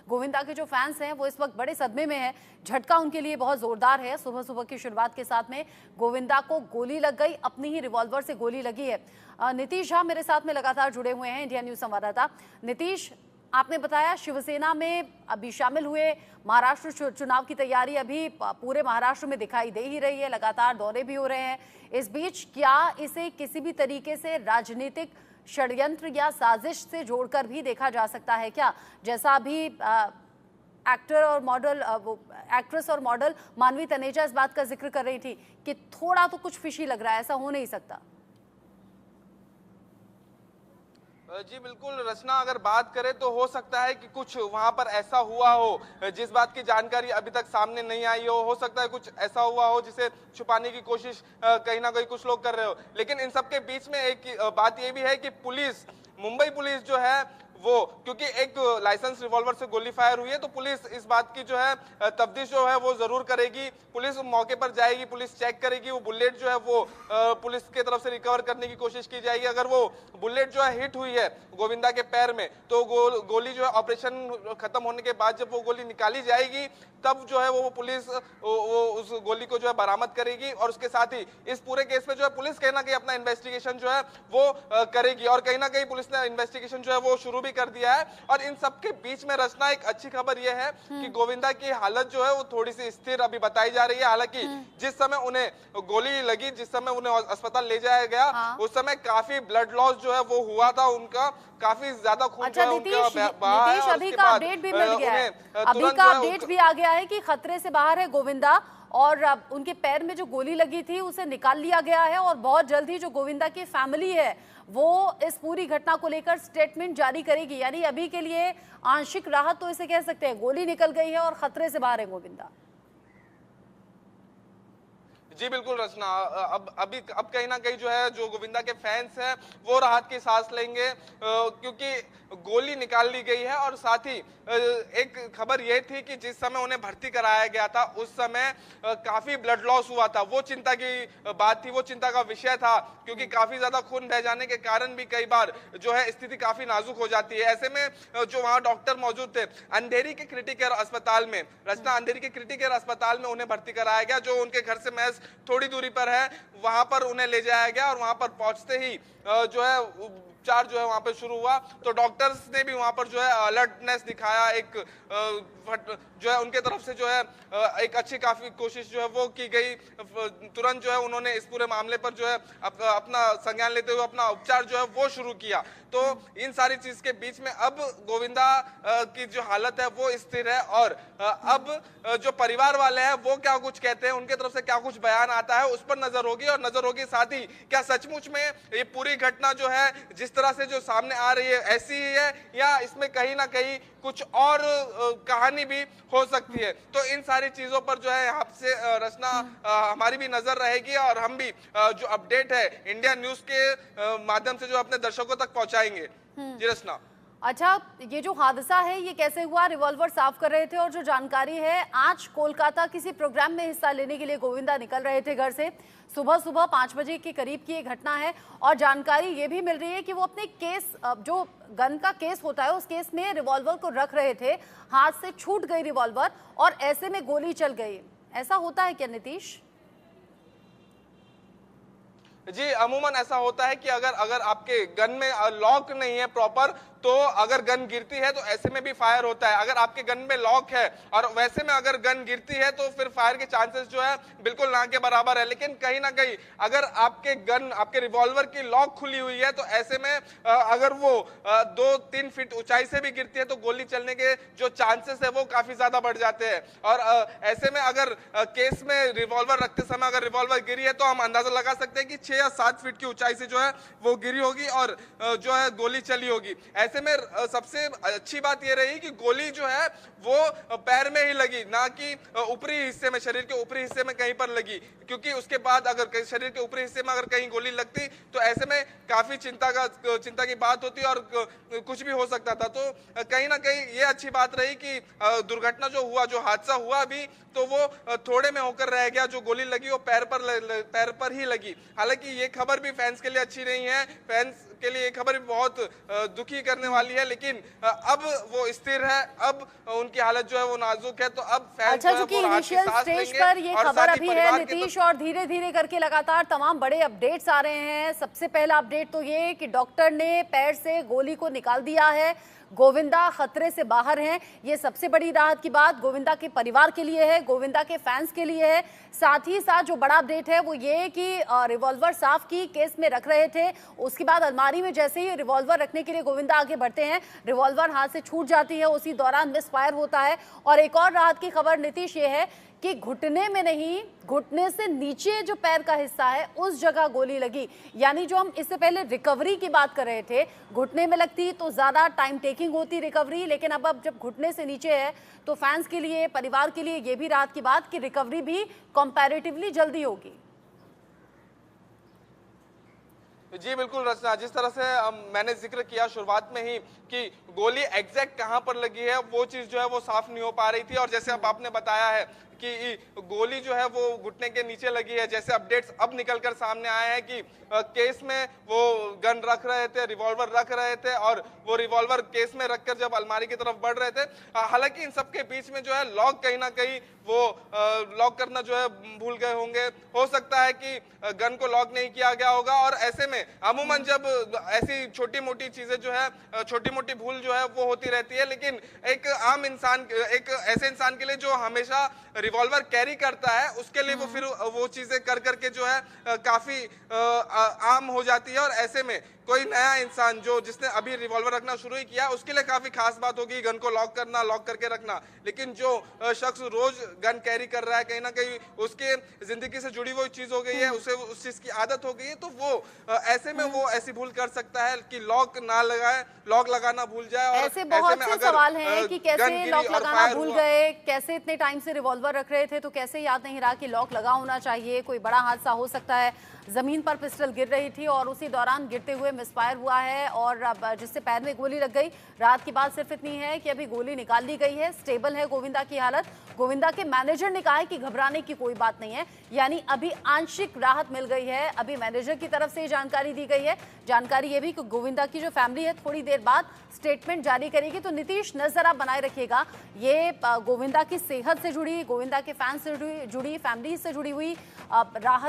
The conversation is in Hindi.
गोविंदा के जो फैंस हैं वो इस वक्त बड़े सदमे में हैं। झटका उनके लिए बहुत जोरदार है। सुबह सुबह की शुरुआत के साथ में गोविंदा को गोली लग गई, अपनी ही रिवॉल्वर से गोली लगी है। नीतीश झा मेरे साथ में लगातार जुड़े हुए हैं, इंडिया न्यूज संवाददाता। नीतीश, आपने बताया शिवसेना में अभी शामिल हुए, महाराष्ट्र चुनाव की तैयारी अभी पूरे महाराष्ट्र में दिखाई दे ही रही है, लगातार दौरे भी हो रहे हैं। इस बीच क्या इसे किसी भी तरीके से राजनीतिक षड्यंत्र या साजिश से जोड़कर भी देखा जा सकता है क्या? जैसा अभी एक्ट्रेस और मॉडल मानवी तनेजा इस बात का जिक्र कर रही थी कि थोड़ा तो कुछ फिशी लग रहा है, ऐसा हो नहीं सकता। जी बिल्कुल रचना, अगर बात करें तो हो सकता है कि कुछ वहां पर ऐसा हुआ हो जिस बात की जानकारी अभी तक सामने नहीं आई हो सकता है कुछ ऐसा हुआ हो जिसे छुपाने की कोशिश कहीं ना कहीं कुछ लोग कर रहे हो। लेकिन इन सब के बीच में एक बात यह भी है कि पुलिस, मुंबई पुलिस जो है वो, क्योंकि एक लाइसेंस रिवॉल्वर से गोली फायर हुई है तो पुलिस इस बात की जो है तफ्तीश जो है वो जरूर करेगी। पुलिस मौके पर जाएगी, पुलिस चेक करेगी, वो बुलेट जो है वो पुलिस के तरफ से रिकवर करने की कोशिश की जाएगी। अगर वो बुलेट जो है हिट हुई है गोविंदा के पैर में तो गोली जो है ऑपरेशन खत्म होने के बाद जब वो गोली निकाली जाएगी तब जो है वो पुलिस वो उस गोली को जो है बरामद करेगी। और उसके साथ ही इस पूरे केस में जो है पुलिस कहीं ना कहीं अपना इन्वेस्टिगेशन जो है वो करेगी और कहीं ना कहीं पुलिस ने इन्वेस्टिगेशन जो है वो शुरू भी कर दिया है। और इन सब के बीच में रचना, एक अच्छी खबर यह है कि गोविंदा की हालत जो है वो थोड़ी सी स्थिर अभी बताई जा रही है। हालांकि जिस समय उन्हें गोली लगी, जिस समय उन्हें अस्पताल ले जाया गया, उस समय काफी ब्लड लॉस जो है वो हुआ था, उनका काफी ज्यादा खून अच्छा नीतीश, अभी का अपडेट भी मिल गया है, अभी का अपडेट भी आ गया है कि खतरे से बाहर है गोविंदा और उनके पैर में जो गोली लगी थी उसे निकाल लिया गया है और बहुत जल्द ही जो गोविंदा की फैमिली है वो इस पूरी घटना को लेकर स्टेटमेंट जारी करेगी। यानी अभी के लिए आंशिक राहत तो इसे कह सकते हैं, गोली निकल गई है और खतरे से बाहर है गोविंदा। जी बिल्कुल रचना, अब कहीं ना कहीं जो है जो गोविंदा के फैंस हैं वो राहत की सांस लेंगे क्योंकि गोली निकाल ली गई है। और साथ ही एक खबर यह थी कि जिस समय उन्हें भर्ती कराया गया था उस समय काफी ब्लड लॉस हुआ था, वो चिंता की बात थी, वो चिंता का विषय था क्योंकि काफी ज्यादा खून बह जाने के कारण भी कई बार जो है स्थिति काफी नाजुक हो जाती है। ऐसे में जो वहां डॉक्टर मौजूद थे अंधेरी के क्रिटिकल अस्पताल में, रचना अंधेरी के क्रिटिकल अस्पताल में उन्हें भर्ती कराया गया जो उनके घर से महज थोड़ी दूरी पर है। वहां पर उन्हें ले जाया गया और वहां पर पहुंचते ही जो है उपचार जो है वहां पे शुरू हुआ तो डॉक्टर्स ने भी वहां पर जो है अलर्टनेस दिखाया, एक जो है उनके तरफ से जो है एक अच्छी काफी कोशिश जो है वो की गई। तुरंत जो है उन्होंने इस पूरे मामले पर जो है अपना संज्ञान लेते हुए अपना उपचार जो है वो शुरू किया। तो इन सारी चीज के बीच में अब गोविंदा की जो हालत है वो स्थिर है और अब जो परिवार वाले हैं वो क्या कुछ कहते हैं, उनके तरफ से क्या कुछ बयान आता है उस पर नजर होगी। और नजर होगी साथ ही क्या सचमुच में ये पूरी घटना जो है जिस तरह से जो सामने आ रही है ऐसी ही है या इसमें कहीं ना कहीं कुछ और कहानी भी हो सकती है। तो इन सारी चीजों पर जो है आपसे रचना हमारी भी नजर रहेगी और हम भी जो अपडेट है इंडिया न्यूज के माध्यम से जो अपने दर्शकों तक पहुंचाएंगे। जी रचना। अच्छा, ये जो हादसा है ये कैसे हुआ? रिवॉल्वर साफ कर रहे थे और जो जानकारी है आज कोलकाता किसी प्रोग्राम में हिस्सा लेने के लिए गोविंदा निकल रहे थे घर से। सुबह सुबह 5 बजे के करीब की ये घटना है और जानकारी ये भी मिल रही है कि वो अपने केस, जो गन का केस होता है उस केस में रिवॉल्वर को रख रहे थे, हाथ से छूट गई रिवॉल्वर और ऐसे में गोली चल गई। ऐसा होता है क्या नीतीश? जी अमूमन ऐसा होता है कि अगर आपके गन में लॉक नहीं है प्रॉपर तो अगर गन गिरती है तो ऐसे में भी फायर होता है। अगर आपके गन में लॉक है और वैसे में अगर गन गिरती है तो फिर फायर के चांसेस जो है बिल्कुल ना के बराबर है। लेकिन कहीं ना कहीं अगर आपके रिवॉल्वर की लॉक खुली हुई है तो ऐसे में अगर वो 2-3 फीट ऊंचाई से भी गिरती है तो गोली चलने के जो चांसेस है वो काफी ज्यादा बढ़ जाते हैं। और ऐसे में अगर केस में रिवॉल्वर रखते समय अगर रिवॉल्वर गिरी है तो हम अंदाजा लगा सकते हैं कि 6 या 7 फीट की ऊंचाई से जो है वो गिरी होगी और जो है गोली चली होगी। ऐसे में सबसे अच्छी बात यह रही कि गोली जो है वो पैर में ही लगी, ना कि ऊपरी हिस्से में, शरीर के ऊपरी हिस्से में कहीं पर लगी, क्योंकि उसके बाद अगर शरीर के ऊपरी हिस्से में अगर कहीं गोली लगती तो ऐसे में काफी चिंता की बात होती और कुछ भी हो सकता था। तो कहीं ना कहीं ये अच्छी बात रही कि दुर्घटना जो हुआ, जो हादसा हुआ अभी तो वो थोड़े में होकर रह गया, जो गोली लगी वो पैर पर ही लगी। हालांकि ये खबर भी फैंस के लिए अच्छी नहीं है। फैंस के लिए ये खबर भी बहुत दुखी करने वाली है, लेकिन अब वो स्थिर है, अब उनकी हालत जो है वो नाजुक है। तो अब फैंस अच्छा, चूंकि इनिशियल स्टेज पर ये खबर अभी है नीतीश, और धीरे धीरे करके लगातार तमाम बड़े अपडेट्स आ रहे हैं। सबसे पहला अपडेट तो ये कि डॉक्टर ने पैर से गोली को निकाल दिया है, गोविंदा खतरे से बाहर हैं। ये सबसे बड़ी राहत की बात गोविंदा के परिवार के लिए है, गोविंदा के फैंस के लिए है। साथ ही साथ जो बड़ा अपडेट है वो ये कि रिवॉल्वर साफ की केस में रख रहे थे, उसके बाद अलमारी में जैसे ही रिवॉल्वर रखने के लिए गोविंदा आगे बढ़ते हैं, रिवॉल्वर हाथ से छूट जाती है, उसी दौरान मिसफायर होता है। और एक और राहत की खबर नीतीश ये है कि घुटने में नहीं, घुटने से नीचे जो पैर का हिस्सा है उस जगह गोली लगी। यानी जो हम इससे पहले रिकवरी की बात कर रहे थे, घुटने में लगती तो ज्यादा टाइम टेकिंग होती रिकवरी, लेकिन अब जब घुटने से नीचे है तो फैंस के लिए, परिवार के लिए ये भी राहत की बात कि रिकवरी भी कंपैरेटिवली जल्दी होगी। जी बिल्कुल रचना, जिस तरह से मैंने जिक्र किया शुरुआत में ही कि गोली एग्जैक्ट कहां पर लगी है वो चीज जो है वो साफ नहीं हो पा रही थी। और जैसे अब आपने बताया है कि गोली जो है वो घुटने के नीचे लगी है, जैसे अपडेट्स अब निकलकर सामने आए हैं कि केस में वो गन रख रहे थे, रिवॉल्वर रख रहे थे, और वो रिवॉल्वर केस में रखकर जब अलमारी की तरफ बढ़ रहे थे, हालांकि इन सब के बीच में जो है लॉक कहीं ना कहीं वो लॉक करना जो है भूल गए होंगे। हो सकता है कि गन को लॉक नहीं किया गया होगा। और ऐसे में अमूमन जब ऐसी छोटी मोटी चीजें जो है, छोटी मोटी भूल जो है वो होती रहती है, लेकिन एक आम इंसान, एक ऐसे इंसान के लिए जो हमेशा रिवॉल्वर कैरी करता है, उसके लिए वो फिर वो चीजें कर करके जो है काफी आम हो जाती है। और ऐसे में कोई नया इंसान जो जिसने अभी रिवॉल्वर रखना शुरू ही किया, उसके लिए काफी खास बात होगी गन को लॉक करना, लॉक करके रखना। लेकिन जो शख्स रोज गन कैरी कर रहा है, कहीं ना कहीं उसके जिंदगी से जुड़ी हुई चीज हो गई है, उसे उस चीज की आदत हो गई है, तो वो ऐसे में वो ऐसी भूल कर सकता है कि लॉक ना लगाए, लॉक लगाना भूल जाए। और ऐसे बहुत से सवाल हैं कि कैसे लॉक लगाना भूल गए, कैसे इतने टाइम से रिवॉल्वर रख रहे थे तो कैसे याद नहीं रहा कि लॉक लगा होना चाहिए, कोई बड़ा हादसा हो सकता है। जमीन पर पिस्टल गिर रही थी और उसी दौरान गिरते हुए मिसफायर हुआ है, और अब जिससे पैर में गोली लग गई। रात की बात सिर्फ इतनी है कि अभी गोली निकाल ली गई है, स्टेबल है गोविंदा की हालत। गोविंदा के मैनेजर ने कहा है कि घबराने की कोई बात नहीं है, यानी अभी आंशिक राहत मिल गई है। अभी मैनेजर की तरफ से जानकारी दी गई है। जानकारी ये भी कि गोविंदा की जो फैमिली है थोड़ी देर बाद स्टेटमेंट जारी करेगी। तो नीतीश नजर आप बनाए रखिएगा, ये गोविंदा की सेहत से जुड़ी, गोविंदा के फैंस से जुड़ी, फैमिली से जुड़ी हुई राहत